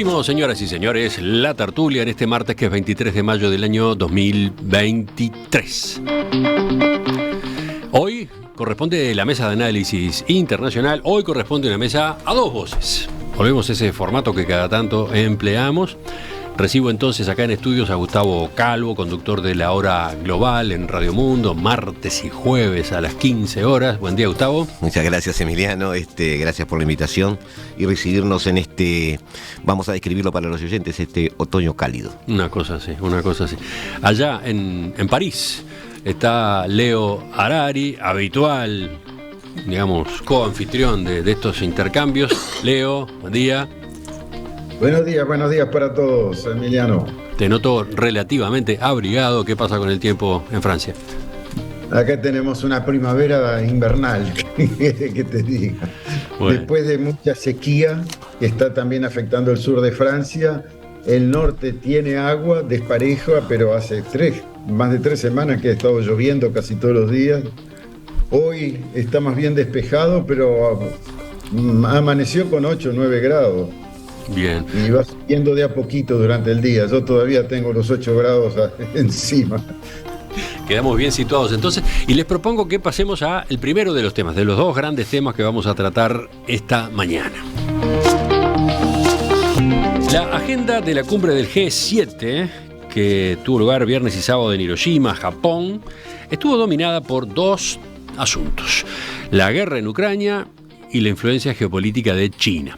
Abrimos, señoras y señores, la tertulia en este martes que es 23 de mayo del año 2023. Hoy corresponde la mesa de análisis internacional, hoy corresponde una mesa a dos voces. Volvemos a ese formato que cada tanto empleamos. Recibo entonces acá en estudios a Gustavo Calvo, conductor de La Hora Global en Radio Mundo, martes y jueves a las 15 horas. Buen día, Gustavo. Muchas gracias, Emiliano. Gracias por la invitación y recibirnos en vamos a describirlo para los oyentes, otoño cálido. Una cosa así. Allá en París está Leo Harari, habitual, digamos, coanfitrión de estos intercambios. Leo, buen día. Buenos días para todos, Emiliano. Te noto relativamente abrigado. ¿Qué pasa con el tiempo en Francia? Acá tenemos una primavera invernal, que te diga. Bueno. Después de mucha sequía, que está también afectando el sur de Francia, el norte tiene agua despareja, pero hace más de 3 semanas que ha estado lloviendo casi todos los días. Hoy está más bien despejado, pero amaneció con 8 o 9 grados. Bien. Y va subiendo de a poquito durante el día. Yo todavía tengo los 8 grados encima. Quedamos bien situados entonces. Y les propongo que pasemos a el primero de los temas, de los dos grandes temas que vamos a tratar esta mañana. La agenda de la cumbre del G7, que tuvo lugar viernes y sábado en Hiroshima, Japón, estuvo dominada por dos asuntos: la guerra en Ucrania y la influencia geopolítica de China.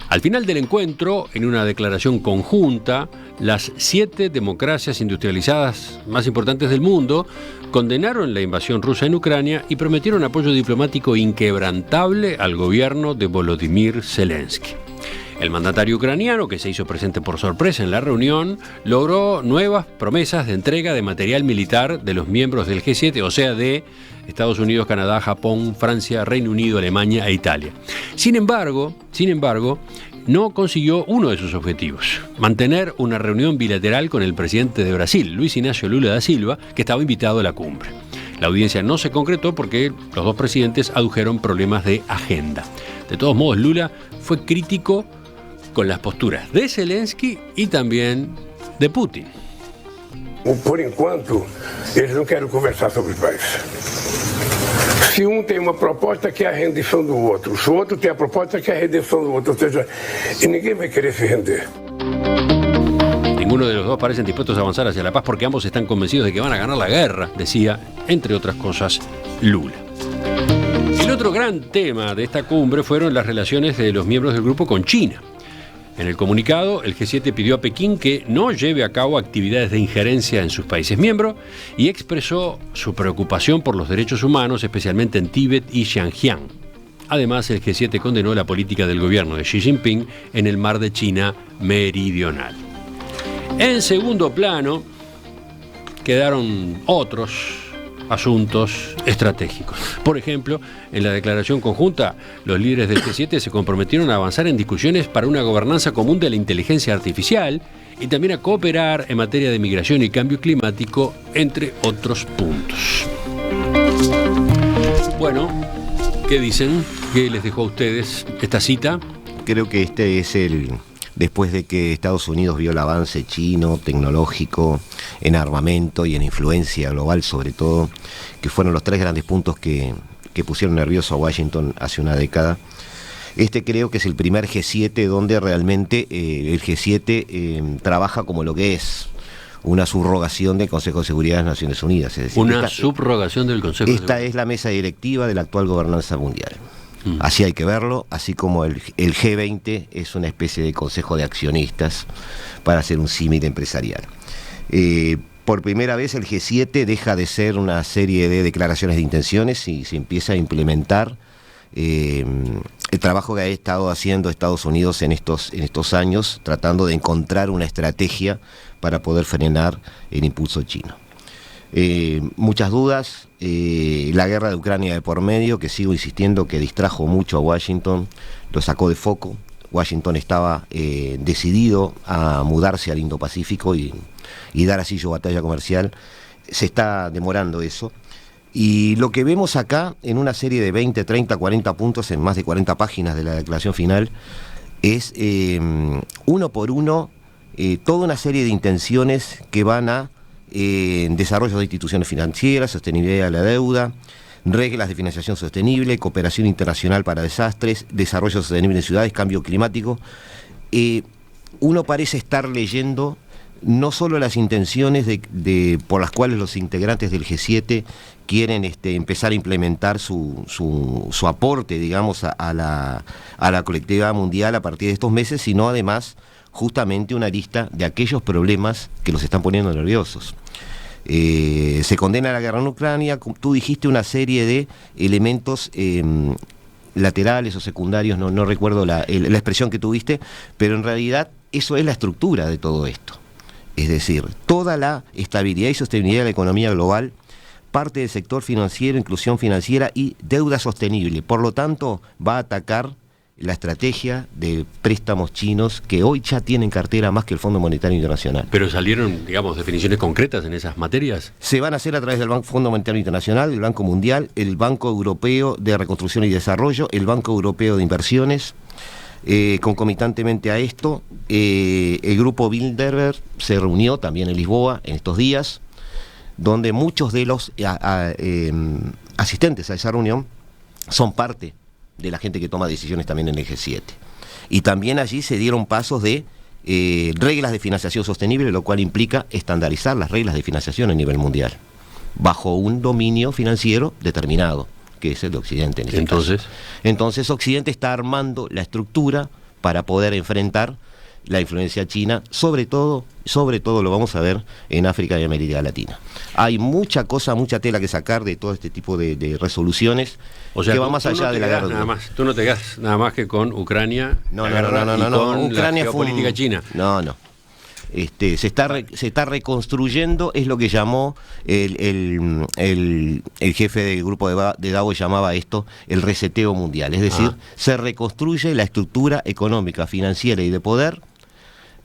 Al final del encuentro, en una declaración conjunta, las 7 democracias industrializadas más importantes del mundo condenaron la invasión rusa en Ucrania y prometieron apoyo diplomático inquebrantable al gobierno de Volodymyr Zelensky. El mandatario ucraniano, que se hizo presente por sorpresa en la reunión, logró nuevas promesas de entrega de material militar de los miembros del G7, o sea, de Estados Unidos, Canadá, Japón, Francia, Reino Unido, Alemania e Italia. Sin embargo, no consiguió uno de sus objetivos: mantener una reunión bilateral con el presidente de Brasil, Luis Inácio Lula da Silva, que estaba invitado a la cumbre. La audiencia no se concretó porque los dos presidentes adujeron problemas de agenda. De todos modos, Lula fue crítico con las posturas de Zelensky y también de Putin. Por enquanto, eles não querem conversar sobre paz. Se tem uma proposta que é a rendição do outro, se o outro tem a proposta que é a redenção do outro, ou seja, e ninguém vai querer se render. Ninguno de los dos parecen dispuestos a avanzar hacia la paz porque ambos están convencidos de que van a ganar la guerra, decía, entre otras cosas, Lula. El otro gran tema de esta cumbre fueron las relaciones de los miembros del grupo con China. En el comunicado, el G7 pidió a Pekín que no lleve a cabo actividades de injerencia en sus países miembros y expresó su preocupación por los derechos humanos, especialmente en Tíbet y Xinjiang. Además, el G7 condenó la política del gobierno de Xi Jinping en el mar de China Meridional. En segundo plano, quedaron otros asuntos estratégicos. Por ejemplo, en la declaración conjunta, los líderes del G7 se comprometieron a avanzar en discusiones para una gobernanza común de la inteligencia artificial y también a cooperar en materia de migración y cambio climático, entre otros puntos. Bueno, ¿qué dicen? ¿Qué les dejó a ustedes esta cita? Creo que es después de que Estados Unidos vio el avance chino, tecnológico, en armamento y en influencia global sobre todo, que fueron los 3 grandes puntos que pusieron nervioso a Washington hace una década. Creo que es el primer G7 donde realmente el G7 trabaja como lo que es una subrogación del Consejo de Seguridad de las Naciones Unidas. Es decir, subrogación del Consejo de Seguridad. Esta es la mesa directiva de la actual gobernanza mundial. Así hay que verlo, así como el G20 es una especie de consejo de accionistas para hacer un símil empresarial. Por primera vez el G7 deja de ser una serie de declaraciones de intenciones y se empieza a implementar el trabajo que ha estado haciendo Estados Unidos en estos años, tratando de encontrar una estrategia para poder frenar el impulso chino. Muchas dudas, la guerra de Ucrania de por medio, que sigo insistiendo que distrajo mucho a Washington, lo sacó de foco. Washington estaba decidido a mudarse al Indo-Pacífico y dar así su batalla comercial. Se está demorando eso. Y lo que vemos acá, en una serie de 20, 30, 40 puntos, en más de 40 páginas de la declaración final, es uno por uno toda una serie de intenciones que van a desarrollo de instituciones financieras, sostenibilidad de la deuda, reglas de financiación sostenible, cooperación internacional para desastres, desarrollo sostenible en ciudades, cambio climático. Uno parece estar leyendo no solo las intenciones por las cuales los integrantes del G7 quieren empezar a implementar su aporte, digamos, a la colectividad mundial a partir de estos meses, sino además justamente una lista de aquellos problemas que los están poniendo nerviosos. Se condena la guerra en Ucrania, tú dijiste una serie de elementos laterales o secundarios, no recuerdo la expresión que tuviste, pero en realidad eso es la estructura de todo esto. Es decir, toda la estabilidad y sostenibilidad de la economía global parte del sector financiero, inclusión financiera y deuda sostenible. Por lo tanto, va a atacar la estrategia de préstamos chinos que hoy ya tienen cartera más que el Fondo Monetario Internacional. ¿Pero salieron, digamos, definiciones concretas en esas materias? Se van a hacer a través del Fondo Monetario Internacional, el Banco Mundial, el Banco Europeo de Reconstrucción y Desarrollo, el Banco Europeo de Inversiones. Concomitantemente a esto, el grupo Bilderberg se reunió también en Lisboa en estos días, donde muchos de los asistentes a esa reunión son parte de la gente que toma decisiones también en el G7. Y también allí se dieron pasos de reglas de financiación sostenible, lo cual implica estandarizar las reglas de financiación a nivel mundial, bajo un dominio financiero determinado, que es el de Occidente en este caso. Entonces Occidente está armando la estructura para poder enfrentar la influencia china, sobre todo lo vamos a ver en África y América Latina. Hay mucha tela que sacar de todo este tipo de resoluciones, o sea, que va más allá de la guerra. Tú no te quedas nada más que con Ucrania, no, Ucrania la geopolítica china. No. Se está reconstruyendo, es lo que llamó el jefe del grupo de Davos, llamaba esto el reseteo mundial, es decir, se reconstruye la estructura económica, financiera y de poder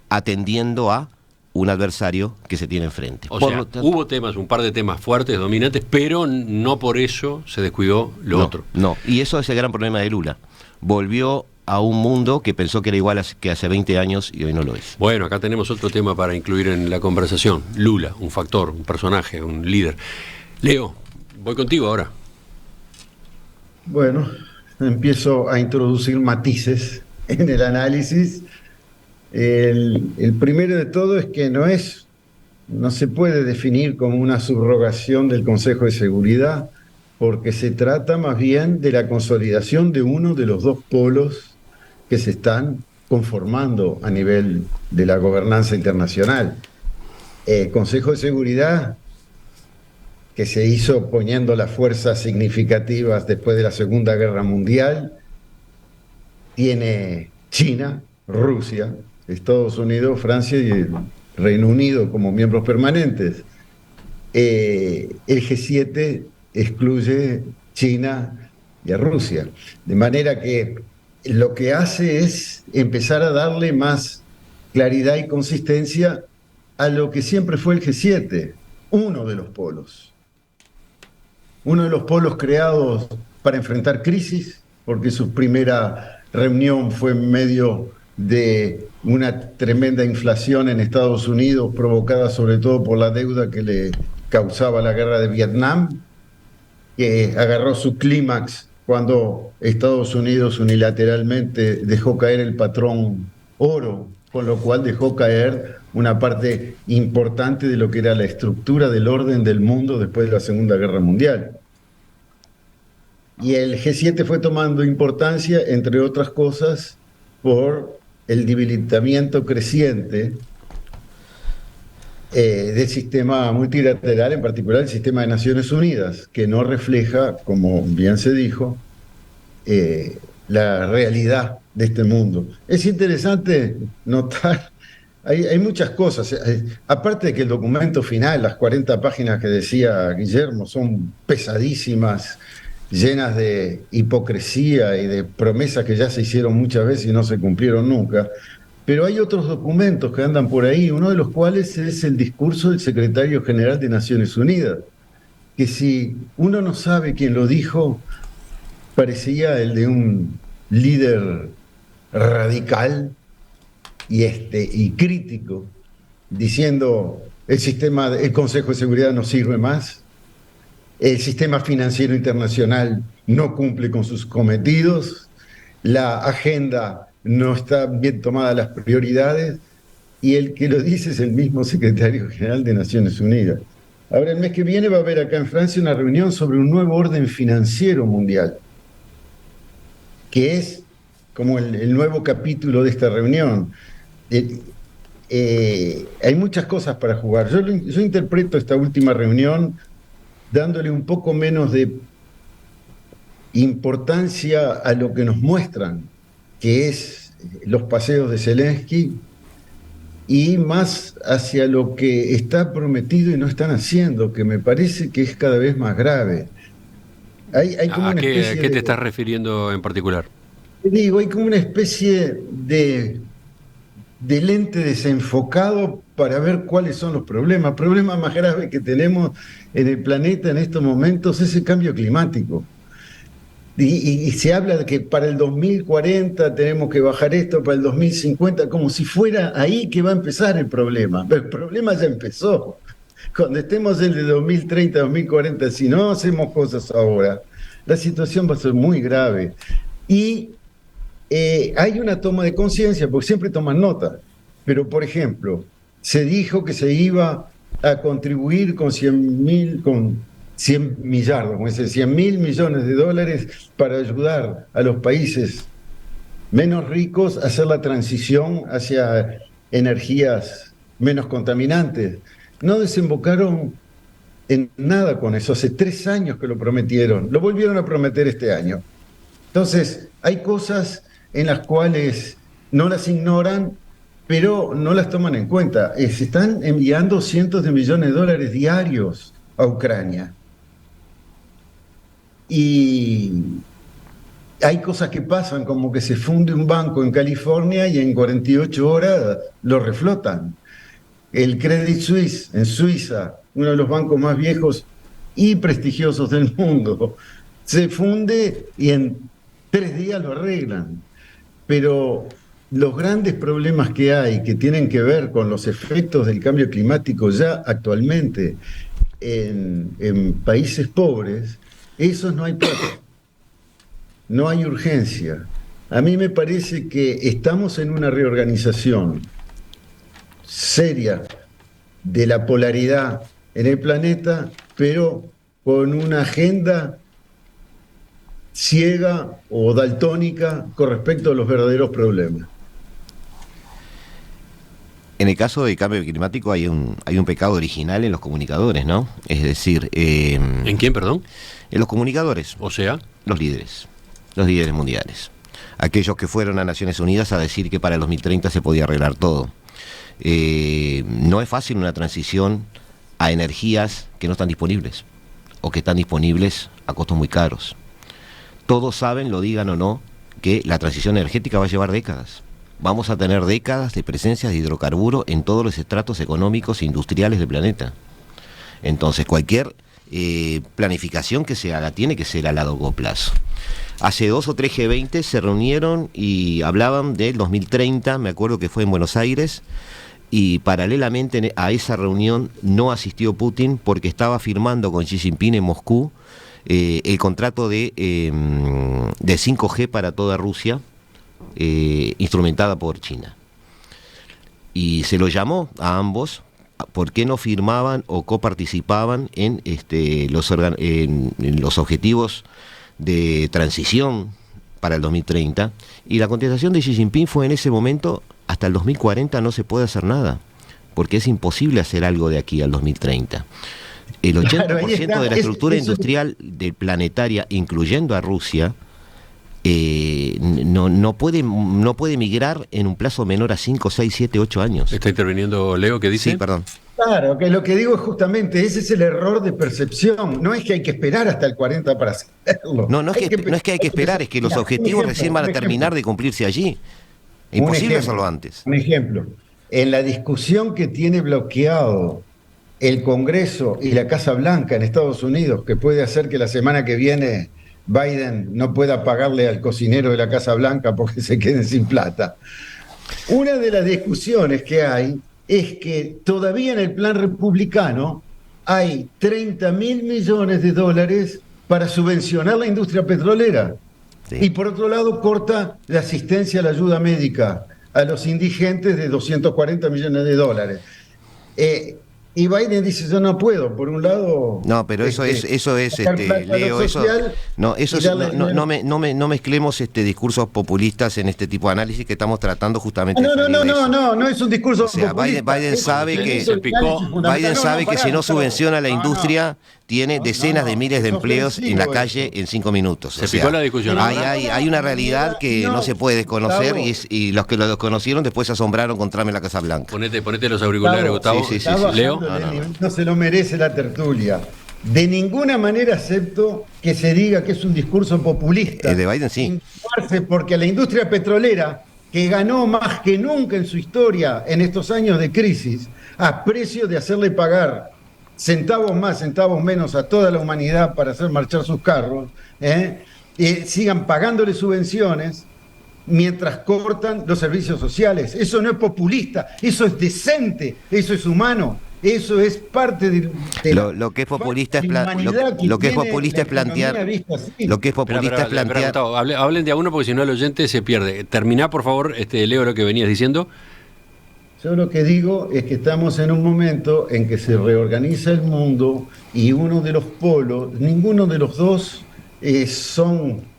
atendiendo a un adversario que se tiene enfrente. O sea, hubo un par de temas fuertes, dominantes, pero no por eso se descuidó lo otro. No, y eso es el gran problema de Lula. Volvió a un mundo que pensó que era igual que hace 20 años y hoy no lo es. Bueno, acá tenemos otro tema para incluir en la conversación. Lula, un factor, un personaje, un líder. Leo, voy contigo ahora. Bueno, empiezo a introducir matices en el análisis. El primero de todo es que no se puede definir como una subrogación del Consejo de Seguridad, porque se trata más bien de la consolidación de uno de los dos polos que se están conformando a nivel de la gobernanza internacional. El Consejo de Seguridad, que se hizo poniendo las fuerzas significativas después de la Segunda Guerra Mundial, tiene China, Rusia, Estados Unidos, Francia y el Reino Unido como miembros permanentes. El G7 excluye China y a Rusia, de manera que lo que hace es empezar a darle más claridad y consistencia a lo que siempre fue el G7, uno de los polos creados para enfrentar crisis, porque su primera reunión fue en medio de una tremenda inflación en Estados Unidos, provocada sobre todo por la deuda que le causaba la guerra de Vietnam, que agarró su clímax cuando Estados Unidos unilateralmente dejó caer el patrón oro, con lo cual dejó caer una parte importante de lo que era la estructura del orden del mundo después de la Segunda Guerra Mundial. Y el G7 fue tomando importancia, entre otras cosas, por el debilitamiento creciente del sistema multilateral, en particular el sistema de Naciones Unidas, que no refleja, como bien se dijo, la realidad de este mundo. Es interesante notar, hay muchas cosas, aparte de que el documento final, las 40 páginas que decía Guillermo, son pesadísimas, llenas de hipocresía y de promesas que ya se hicieron muchas veces y no se cumplieron nunca. Pero hay otros documentos que andan por ahí, uno de los cuales es el discurso del secretario general de Naciones Unidas, que si uno no sabe quién lo dijo, parecía el de un líder radical y crítico, diciendo el Consejo de Seguridad no sirve más, el sistema financiero internacional no cumple con sus cometidos, la agenda no está bien tomada las prioridades, y el que lo dice es el mismo secretario general de Naciones Unidas. Ahora, el mes que viene va a haber acá en Francia una reunión sobre un nuevo orden financiero mundial, que es como el nuevo capítulo de esta reunión. Hay muchas cosas para jugar. Yo interpreto esta última reunión dándole un poco menos de importancia a lo que nos muestran, que es los paseos de Zelensky, y más hacia lo que está prometido y no están haciendo, que me parece que es cada vez más grave. Hay como ¿A qué te estás refiriendo en particular? Digo, hay como una especie de lente desenfocado para ver cuáles son los problemas. El problema más grave que tenemos en el planeta en estos momentos es el cambio climático. Y se habla de que para el 2040 tenemos que bajar esto, para el 2050, como si fuera ahí que va a empezar el problema. Pero el problema ya empezó. Cuando estemos en el 2030, 2040, si no hacemos cosas ahora, la situación va a ser muy grave. Y hay una toma de conciencia, porque siempre toman nota. Pero, por ejemplo, se dijo que se iba a contribuir con 100 mil millones de dólares para ayudar a los países menos ricos a hacer la transición hacia energías menos contaminantes. No desembocaron en nada con eso. Hace 3 años que lo prometieron. Lo volvieron a prometer este año. Entonces, hay cosas en las cuales no las ignoran, pero no las toman en cuenta. Se están enviando cientos de millones de dólares diarios a Ucrania. Y hay cosas que pasan, como que se funde un banco en California y en 48 horas lo reflotan. El Credit Suisse en Suiza, uno de los bancos más viejos y prestigiosos del mundo, se funde y en 3 días lo arreglan. Pero los grandes problemas que hay, que tienen que ver con los efectos del cambio climático ya actualmente en países pobres, esos no hay plata, no hay urgencia. A mí me parece que estamos en una reorganización seria de la polaridad en el planeta, pero con una agenda ciega o daltónica con respecto a los verdaderos problemas. En el caso del cambio climático hay un pecado original en los comunicadores, ¿no? Es decir... ¿En quién, perdón? En los comunicadores. O sea... Los líderes mundiales. Aquellos que fueron a Naciones Unidas a decir que para el 2030 se podía arreglar todo. No es fácil una transición a energías que no están disponibles, o que están disponibles a costos muy caros. Todos saben, lo digan o no, que la transición energética va a llevar décadas. Vamos a tener décadas de presencia de hidrocarburo en todos los estratos económicos e industriales del planeta. Entonces, cualquier planificación que se haga tiene que ser a largo plazo. Hace 2 o 3 G20 se reunieron y hablaban del 2030, me acuerdo que fue en Buenos Aires, y paralelamente a esa reunión no asistió Putin porque estaba firmando con Xi Jinping en Moscú el contrato de 5G para toda Rusia, instrumentada por China. Y se lo llamó a ambos, ¿por qué no firmaban o coparticipaban en los objetivos de transición para el 2030? Y la contestación de Xi Jinping fue en ese momento: hasta el 2040 no se puede hacer nada, porque es imposible hacer algo de aquí al 2030. El 80% de la estructura industrial planetaria, incluyendo a Rusia, no puede migrar en un plazo menor a 5, 6, 7, 8 años. ¿Está interviniendo Leo? ¿Qué dice? Sí, perdón. Claro, que lo que digo es justamente, ese es el error de percepción. No es que hay que esperar hasta el 40 para hacerlo. No es que hay que esperar, es que los objetivos recién van a terminar de cumplirse allí. Es imposible hacerlo antes. Un ejemplo, en la discusión que tiene bloqueado el Congreso y la Casa Blanca en Estados Unidos, que puede hacer que la semana que viene Biden no pueda pagarle al cocinero de la Casa Blanca porque se queden sin plata. Una de las discusiones que hay es que todavía en el plan republicano hay 30.000 millones de dólares para subvencionar la industria petrolera. Sí. Y por otro lado corta la asistencia a la ayuda médica a los indigentes de 240 millones de dólares. Y Biden dice, yo no puedo, por un lado... No, pero eso es Leo, no mezclemos discursos populistas en este tipo de análisis que estamos tratando justamente. No es un discurso populista. Biden sabe que si no subvenciona la industria, tiene decenas de miles de empleos en la calle en 5 minutos. Se picó la discusión. Hay una realidad que no se puede desconocer y los que lo desconocieron después se asombraron con Trump en la Casa Blanca. Ponete los auriculares, Gustavo. Sí. Leo. No se lo merece la tertulia. De ninguna manera acepto que se diga que es un discurso populista. El de Biden sí. Porque la industria petrolera, que ganó más que nunca en su historia en estos años de crisis, a precio de hacerle pagar centavos más, centavos menos a toda la humanidad para hacer marchar sus carros, sigan pagándole subvenciones mientras cortan los servicios sociales. Eso no es populista, eso es decente, eso es humano. Eso es parte de lo que es populista es plantear hablen de a uno porque si no el oyente se pierde. Terminá por favor, Leo, lo que venías diciendo. Yo lo que digo es que estamos en un momento en que se reorganiza el mundo y uno de los polos, ninguno de los dos son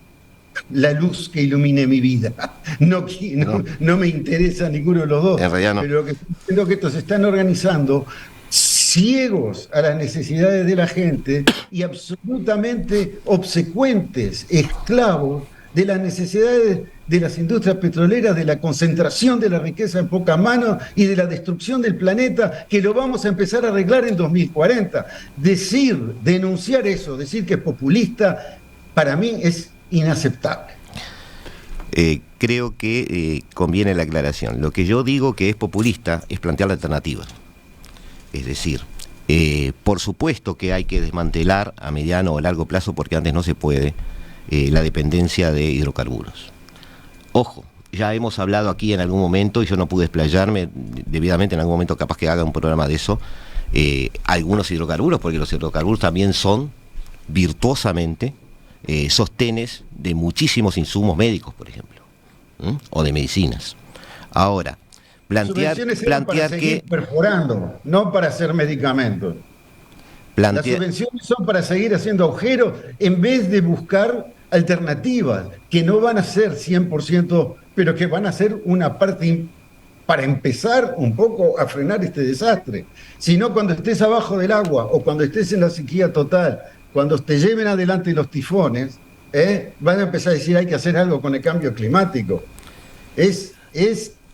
la luz que ilumine mi vida. No me interesa ninguno de los dos. En realidad no. Pero lo que estoy diciendo es que estos se están organizando ciegos a las necesidades de la gente y absolutamente obsecuentes, esclavos de las necesidades de las industrias petroleras, de la concentración de la riqueza en pocas manos y de la destrucción del planeta, que lo vamos a empezar a arreglar en 2040. Denunciar eso, decir que es populista, para mí es inaceptable. Creo que conviene la aclaración. Lo que yo digo que es populista es plantear la alternativa. Es decir, por supuesto que hay que desmantelar a mediano o largo plazo, porque antes no se puede, la dependencia de hidrocarburos. Ojo, ya hemos hablado aquí en algún momento, y yo no pude explayarme debidamente, en algún momento capaz que haga un programa de eso, algunos hidrocarburos, porque los hidrocarburos también son virtuosamente sostenes de muchísimos insumos médicos, por ejemplo, o de medicinas. Ahora, plantear para seguir perforando, no para hacer medicamentos. Las subvenciones son para seguir haciendo agujeros en vez de buscar alternativas que no van a ser 100%, pero que van a ser una parte para empezar un poco a frenar este desastre. Si no, cuando estés abajo del agua o cuando estés en la sequía total, cuando te lleven adelante los tifones, van a empezar a decir hay que hacer algo con el cambio climático. Es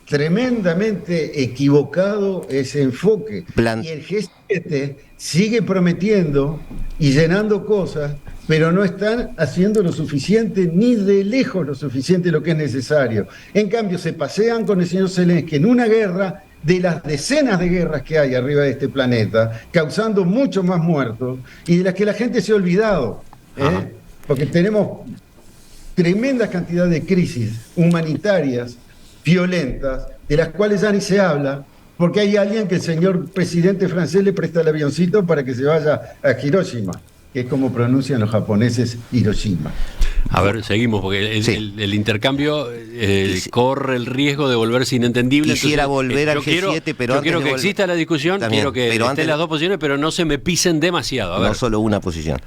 tremendamente equivocado ese enfoque. Y el G7 sigue prometiendo y llenando cosas, pero no están haciendo lo suficiente, ni de lejos lo suficiente lo que es necesario. En cambio, se pasean con el señor Zelensky en una guerra de las decenas de guerras que hay arriba de este planeta, causando muchos más muertos, y de las que la gente se ha olvidado. Porque tenemos tremenda cantidad de crisis humanitarias violentas, de las cuales ya ni se habla, porque hay alguien que el señor presidente francés le presta el avioncito para que se vaya a Hiroshima, que es como pronuncian los japoneses Hiroshima. A ver, seguimos, porque el intercambio corre el riesgo de volverse inentendible. Quisiera volver al G7, pero antes quiero que exista la discusión, también, quiero que estén las dos posiciones, pero no se me pisen demasiado. A ver. No solo una posición.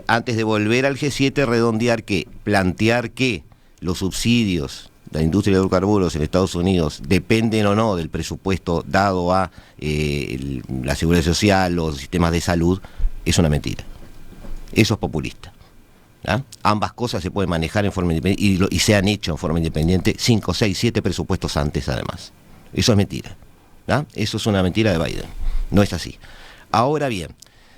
Antes de volver al G7, redondear que plantear que los subsidios de la industria de hidrocarburos en Estados Unidos dependen o no del presupuesto dado a la seguridad social, los sistemas de salud, es una mentira. Eso es populista. Ambas cosas se pueden manejar en forma independiente y se han hecho en forma independiente 5, 6, 7 presupuestos antes, además. Eso es mentira. Eso es una mentira de Biden. No es así. Ahora bien,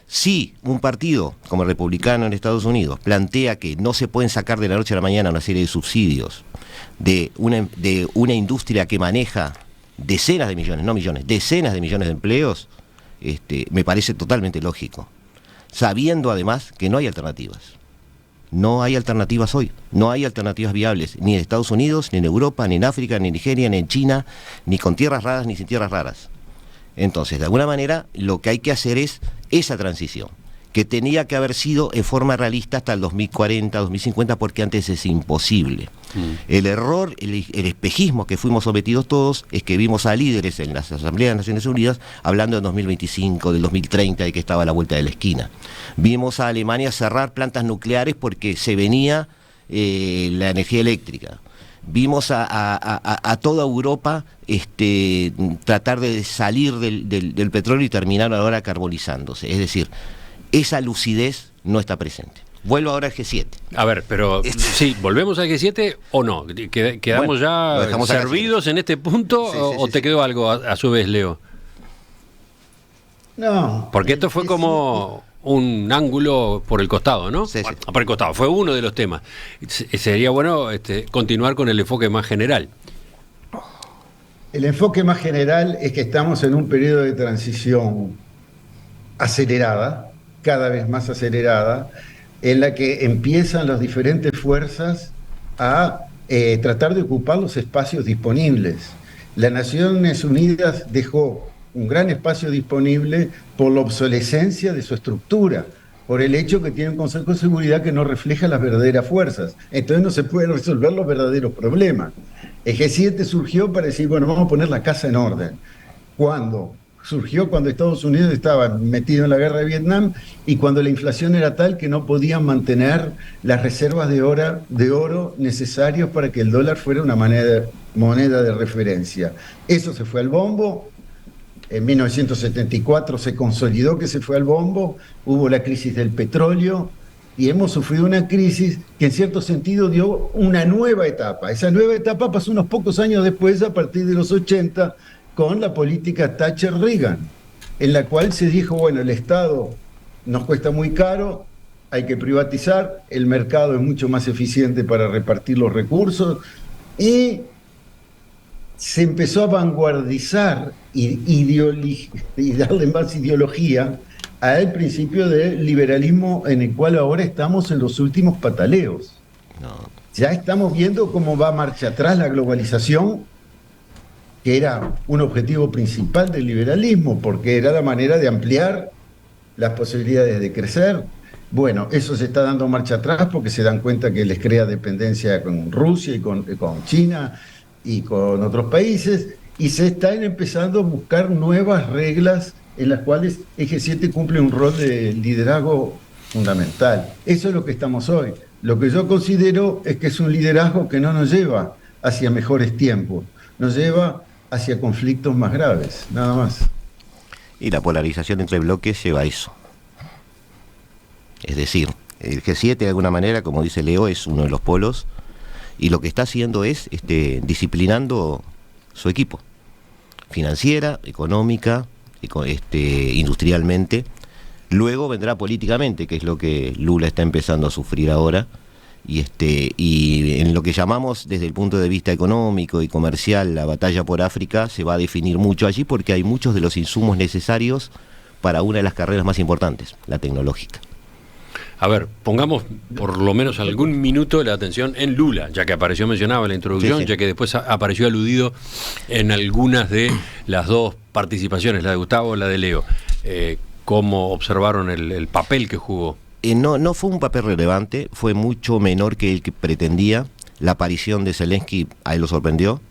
si un partido como el republicano en Estados Unidos plantea que no se pueden sacar de la noche a la mañana una serie de subsidios de una industria que maneja decenas de millones, no millones, decenas de millones de empleos, me parece totalmente lógico, sabiendo además que no hay alternativas. No hay alternativas hoy, no hay alternativas viables, ni en Estados Unidos, ni en Europa, ni en África, ni en Nigeria, ni en China, ni con tierras raras, ni sin tierras raras. Entonces, de alguna manera, lo que hay que hacer es esa transición, que tenía que haber sido en forma realista hasta el 2040, 2050, porque antes es imposible. El error, el espejismo que fuimos sometidos todos, es que vimos a líderes en las Asambleas de Naciones Unidas hablando del 2025, del 2030, de que estaba a la vuelta de la esquina. Vimos a Alemania cerrar plantas nucleares porque se venía la energía eléctrica. Vimos a toda Europa tratar de salir del petróleo y terminar ahora carbonizándose. Es decir, esa lucidez no está presente. Vuelvo ahora al G7. A ver, pero sí, ¿volvemos al G7 o no? ¿Quedamos ya servidos en este punto o te quedó algo a su vez, Leo? No. Porque esto fue como un ángulo por el costado, ¿no? Sí, sí. Bueno, por el costado, fue uno de los temas. Sería bueno continuar con el enfoque más general. El enfoque más general es que estamos en un periodo de transición acelerada, cada vez más acelerada, en la que empiezan las diferentes fuerzas a tratar de ocupar los espacios disponibles. Las Naciones Unidas dejó un gran espacio disponible por la obsolescencia de su estructura, por el hecho que tiene un Consejo de Seguridad que no refleja las verdaderas fuerzas. Entonces no se pueden resolver los verdaderos problemas. El G7 surgió para decir, bueno, vamos a poner la casa en orden. ¿Cuándo? Surgió cuando Estados Unidos estaba metido en la guerra de Vietnam y cuando la inflación era tal que no podían mantener las reservas de oro necesarios para que el dólar fuera una moneda de referencia. Eso se fue al bombo. En 1974 se consolidó que se fue al bombo, hubo la crisis del petróleo y hemos sufrido una crisis que en cierto sentido dio una nueva etapa. Esa nueva etapa pasó unos pocos años después, a partir de los 80, con la política Thatcher-Reagan, en la cual se dijo, bueno, el Estado nos cuesta muy caro, hay que privatizar, el mercado es mucho más eficiente para repartir los recursos, y se empezó a vanguardizar y darle más ideología al principio del liberalismo en el cual ahora estamos en los últimos pataleos. No. Ya estamos viendo cómo va marcha atrás la globalización, que era un objetivo principal del liberalismo, porque era la manera de ampliar las posibilidades de crecer. Bueno, eso se está dando marcha atrás porque se dan cuenta que les crea dependencia con Rusia y con China y con otros países, y se están empezando a buscar nuevas reglas en las cuales el G7 cumple un rol de liderazgo fundamental. Eso es lo que estamos hoy. Lo que yo considero es que es un liderazgo que no nos lleva hacia mejores tiempos, nos lleva hacia conflictos más graves, nada más. Y la polarización entre bloques lleva a eso. Es decir, el G7 de alguna manera, como dice Leo, es uno de los polos, y lo que está haciendo es disciplinando su equipo, financiera, económica, industrialmente. Luego vendrá políticamente, que es lo que Lula está empezando a sufrir ahora, y en lo que llamamos desde el punto de vista económico y comercial la batalla por África se va a definir mucho allí, porque hay muchos de los insumos necesarios para una de las carreras más importantes, la tecnológica. A ver, pongamos por lo menos algún minuto la atención en Lula, ya que apareció mencionado en la introducción, sí. Ya que después apareció aludido en algunas de las dos participaciones, la de Gustavo, la de Leo. ¿Cómo observaron el papel que jugó? No fue un papel relevante, fue mucho menor que el que pretendía. La aparición de Zelensky a él lo sorprendió.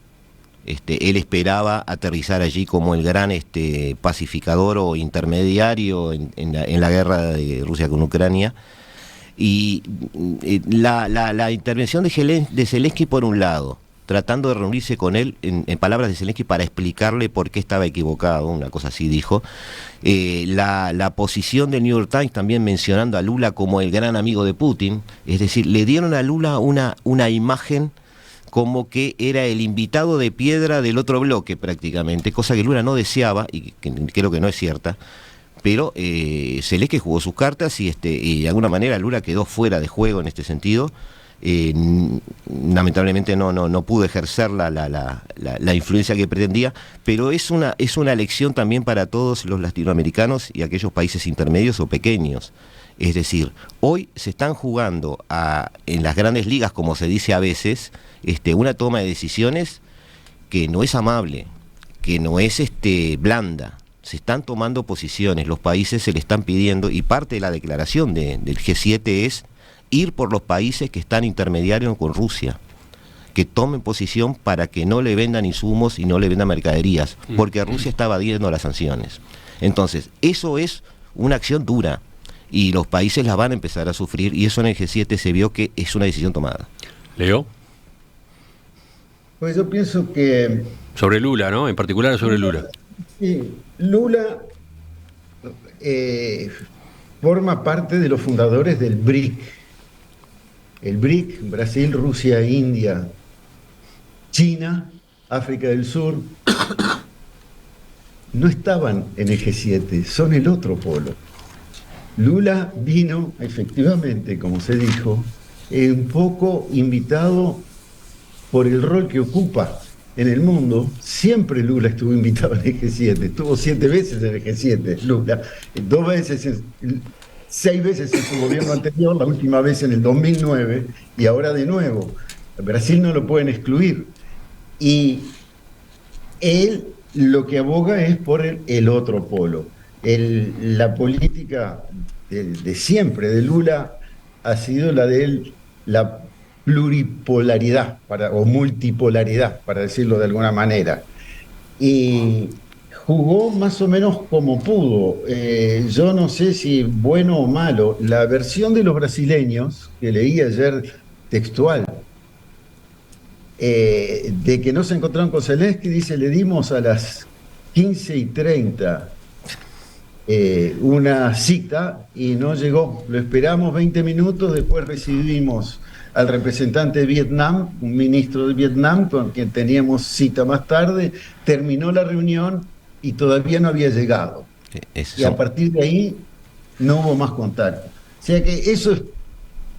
Él esperaba aterrizar allí como el gran pacificador o intermediario en la guerra de Rusia con Ucrania. Y la intervención de Zelensky, por un lado, tratando de reunirse con él, en palabras de Zelensky, para explicarle por qué estaba equivocado, una cosa así dijo. La posición del New York Times también mencionando a Lula como el gran amigo de Putin, es decir, le dieron a Lula una imagen como que era el invitado de piedra del otro bloque prácticamente, cosa que Lula no deseaba y que creo que no es cierta, pero Zelensky jugó sus cartas y de alguna manera Lula quedó fuera de juego en este sentido. Lamentablemente no pudo ejercer la influencia que pretendía, pero es una lección también para todos los latinoamericanos y aquellos países intermedios o pequeños. Es decir, hoy se están jugando en las grandes ligas, como se dice a veces, una toma de decisiones que no es amable, que no es blanda. Se están tomando posiciones, los países se le están pidiendo, y parte de la declaración del G7 es ir por los países que están intermediarios con Rusia, que tomen posición para que no le vendan insumos y no le vendan mercaderías, porque Rusia está evadiendo las sanciones. Entonces, eso es una acción dura, y los países la van a empezar a sufrir, y eso en el G7 se vio que es una decisión tomada. Leo. Pues yo pienso que... Sobre Lula, ¿no? En particular sobre Lula. Sí, Lula forma parte de los fundadores del BRIC. El BRIC, Brasil, Rusia, India, China, África del Sur, no estaban en el G7, son el otro polo. Lula vino, efectivamente, como se dijo, un poco invitado por el rol que ocupa en el mundo. Siempre Lula estuvo invitado en el G7, estuvo 7 veces en el G7, Lula, 6 veces en su gobierno anterior, la última vez en el 2009, y ahora de nuevo. Brasil no lo pueden excluir. Y él lo que aboga es por el otro polo. La política de siempre de Lula ha sido la de la pluripolaridad o multipolaridad, para decirlo de alguna manera. Y jugó más o menos como pudo. Yo no sé si bueno o malo. La versión de los brasileños, que leí ayer textual, de que no se encontraron con Zelensky, dice: le dimos a las 15:30 una cita y no llegó. Lo esperamos 20 minutos, después recibimos al representante de Vietnam, un ministro de Vietnam, con quien teníamos cita más tarde, terminó la reunión y todavía no había llegado. Y a partir de ahí no hubo más contacto. O sea que eso es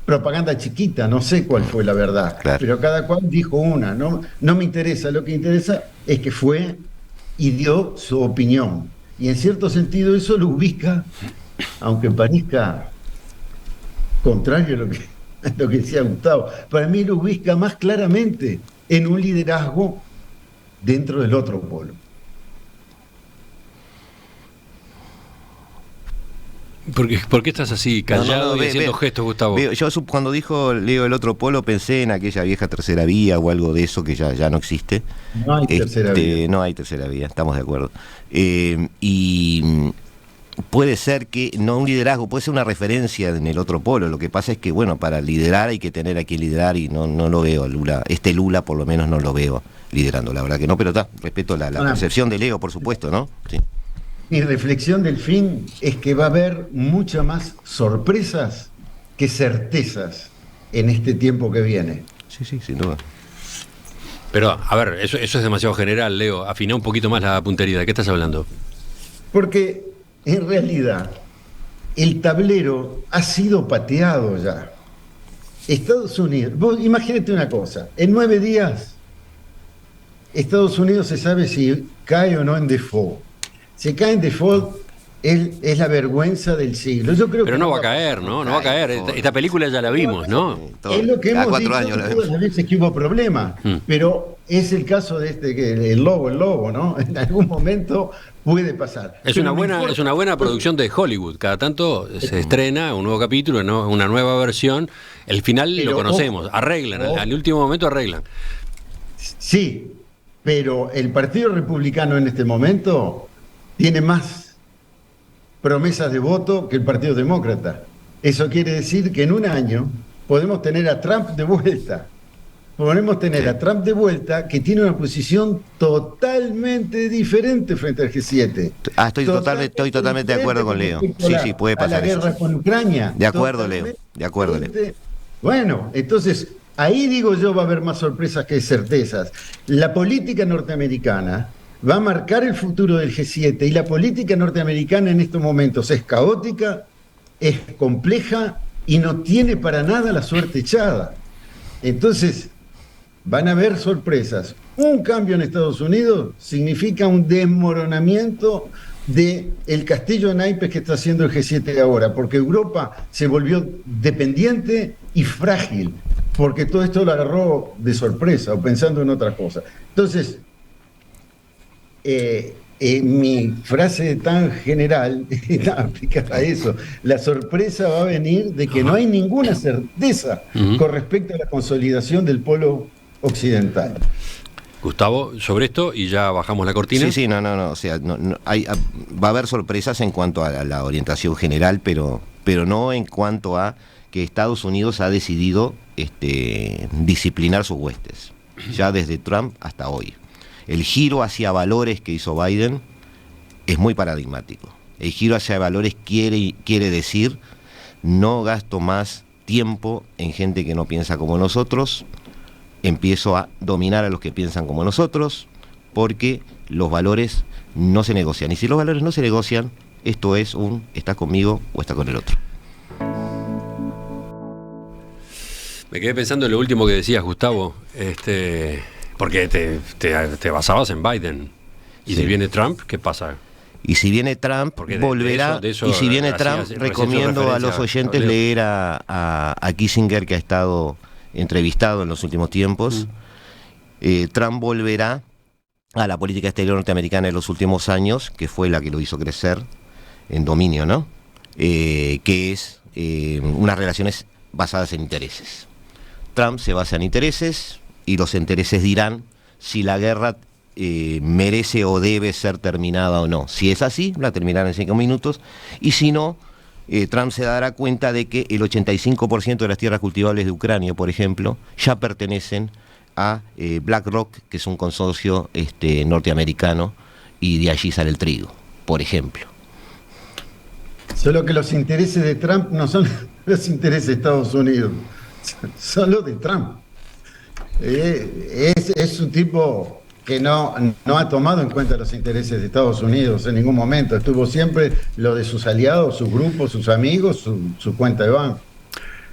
propaganda chiquita, no sé cuál fue la verdad, claro, pero cada cual dijo una. No me interesa, lo que interesa es que fue y dio su opinión. Y en cierto sentido eso lo ubica, aunque parezca contrario a lo que decía Gustavo, para mí lo ubica más claramente en un liderazgo dentro del otro polo. ¿Por qué estás así callado y haciendo gestos, Gustavo? Yo cuando dijo Leo el otro polo pensé en aquella vieja tercera vía o algo de eso que ya no existe. No hay tercera vía. No hay tercera vía, estamos de acuerdo. Y puede ser que no un liderazgo, puede ser una referencia en el otro polo. Lo que pasa es que, bueno, para liderar hay que tener a quien liderar, y no lo veo a Lula. Lula por lo menos no lo veo liderando, la verdad que no, pero respeto la percepción de Leo, por supuesto, ¿no? Sí. Mi reflexión del fin es que va a haber muchas más sorpresas que certezas en este tiempo que viene. Sí, sin duda. Pero, a ver, eso es demasiado general, Leo. Afina un poquito más la puntería. ¿De qué estás hablando? Porque, en realidad, el tablero ha sido pateado ya. Estados Unidos, vos imagínate una cosa, en 9 días, Estados Unidos se sabe si cae o no en default. Si cae en default, es la vergüenza del siglo. Yo creo pero que no va a caer, ¿no? No va a caer. Esta película ya la vimos, ¿no? Es lo que hemos dicho todas las veces que hubo problemas. Pero es el caso de que el lobo, ¿no? En algún momento puede pasar. Es una buena producción de Hollywood. Cada tanto se estrena un nuevo capítulo, ¿no? Una nueva versión. El final lo conocemos. Arreglan, al último momento arreglan. Sí, pero el Partido Republicano en este momento tiene más promesas de voto que el Partido Demócrata. Eso quiere decir que en un año podemos tener a Trump de vuelta. Podemos tener a Trump de vuelta, que tiene una posición totalmente diferente frente al G7. Estoy totalmente de acuerdo con Leo. Sí, puede pasar eso. La guerra con Ucrania. De acuerdo, Leo. De acuerdo, Leo. Bueno, entonces, ahí digo yo va a haber más sorpresas que certezas. La política norteamericana va a marcar el futuro del G7, y la política norteamericana en estos momentos es caótica, es compleja y no tiene para nada la suerte echada. Entonces, van a haber sorpresas. Un cambio en Estados Unidos significa un desmoronamiento del castillo de naipes que está haciendo el G7 ahora, porque Europa se volvió dependiente y frágil, porque todo esto lo agarró de sorpresa o pensando en otra cosa. Entonces, mi frase tan general aplica a eso. La sorpresa va a venir de que no hay ninguna certeza con respecto a la consolidación del polo occidental. Gustavo, sobre esto, y ya bajamos la cortina. Sí, no. O sea, va a haber sorpresas en cuanto a la orientación general, pero no en cuanto a que Estados Unidos ha decidido disciplinar sus huestes, ya desde Trump hasta hoy. El giro hacia valores que hizo Biden es muy paradigmático. El giro hacia valores quiere decir: no gasto más tiempo en gente que no piensa como nosotros, empiezo a dominar a los que piensan como nosotros, porque los valores no se negocian. Y si los valores no se negocian, esto es ¿estás conmigo o estás con el otro? Me quedé pensando en lo último que decías, Gustavo, porque te basabas en Biden. Y si viene Trump, ¿qué pasa? Y si viene Trump, volverá. Y si viene Trump, recomiendo a los oyentes leer a Kissinger, que ha estado entrevistado en los últimos tiempos. Trump volverá a la política exterior norteamericana de los últimos años, que fue la que lo hizo crecer en dominio, ¿no? Que es unas relaciones basadas en intereses. Trump se basa en intereses, y los intereses dirán si la guerra merece o debe ser terminada o no. Si es así, la terminará en 5 minutos, y si no, Trump se dará cuenta de que el 85% de las tierras cultivables de Ucrania, por ejemplo, ya pertenecen a BlackRock, que es un consorcio norteamericano, y de allí sale el trigo, por ejemplo. Solo que los intereses de Trump no son los intereses de Estados Unidos, son los de Trump. Es un tipo que no ha tomado en cuenta los intereses de Estados Unidos en ningún momento. Estuvo siempre lo de sus aliados, sus grupos, sus amigos, su cuenta de banco.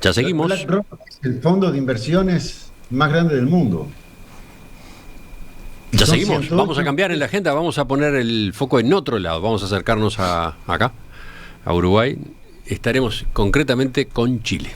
Ya seguimos. BlackRock es el fondo de inversiones más grande del mundo. Ya seguimos. Vamos a cambiar en la agenda, vamos a poner el foco en otro lado. Vamos a acercarnos acá, a Uruguay. Estaremos concretamente con Chile.